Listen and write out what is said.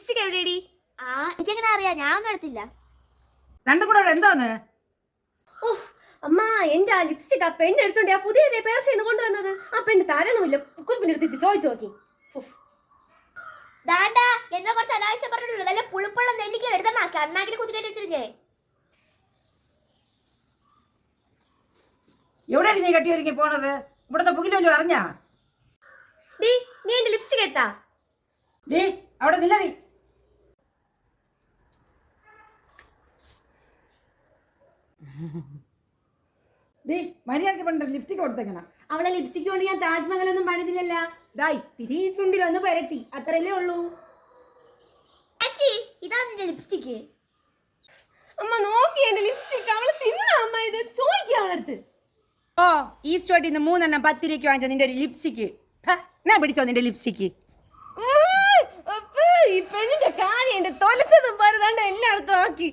Lipstick എവിടെയടി? എനിക്കെങ്ങനെ അറിയാം, ഞാൻ ഒന്നും എടുത്തില്ല. രണ്ടും കൂടെ അവിടെ എന്താന്ന്? ഉഫ് അമ്മ, എന്റെ ആ ലിപ്സ്റ്റിക് ആ പെണ്ണ് എടുത്തോണ്ട് ആ പുതിയ പേർച്ച കൊണ്ടുവന്നത്. ആ പെണ്ണ് തരണമില്ല, കുറിപ്പിന്റെ അടുത്ത് ചോദിച്ചു നോക്കി. ദാണ്ടാ എന്നെ കുറച്ച് അനാവശ്യം പറഞ്ഞിട്ടുള്ളൂ. നല്ല പുളിപ്പുള്ള നെല്ലിക്ക എടുത്തമാക്കി അണ്ണാക്കിൽ കുത്തിക്കേറ്റി വെച്ചിരുന്നേ. എവിടെയാണ് നീ കെട്ടിയൊരുങ്ങി പോണത്? ഇവിടുത്തെ പുകിലോ അറിഞ്ഞാ? നീ എന്റെ ലിപ്സ്റ്റിക് എടുത്താ? അവിടെ നില്ല നീ. മര്യാദക്ക് പണ്ട് ലിപ്സ്റ്റിക് കൊടുത്തേക്കണം. അവളെ ലിപ്സ്റ്റിക് കൊണ്ട് ഞാൻ താജ്മഹലൊന്നും പണിതില്ലല്ല. ദായി തിരി ചുണ്ടിലൊന്ന് പരട്ടി, അത്രയല്ലേ ഉള്ളൂ. ഇതാ നിന്റെ ലിപ്സ്റ്റിക്. അമ്മ നോക്കി എന്റെ ലിപ്സ്റ്റിക്. അവള് തിന്ന അമ്മ, ഇത് ചോദിക്കുക അവളടുത്ത്. ഓ ഈ സ്റ്റോട്ടിൽ നിന്ന് 3 എണ്ണം 10 രൂപയ്ക്ക് വാങ്ങിച്ചോ നിന്റെ ഒരു ലിപ്സ്റ്റിക്ക്. ഞാൻ പിടിച്ചോ നിന്റെ ലിപ്സ്റ്റിക്ക്. ഈ പെണ്ണിന്റെ കാര്യം എന്റെ തൊലച്ചതും പരുതാണ്ട് എല്ലായിടത്തും ആക്കി.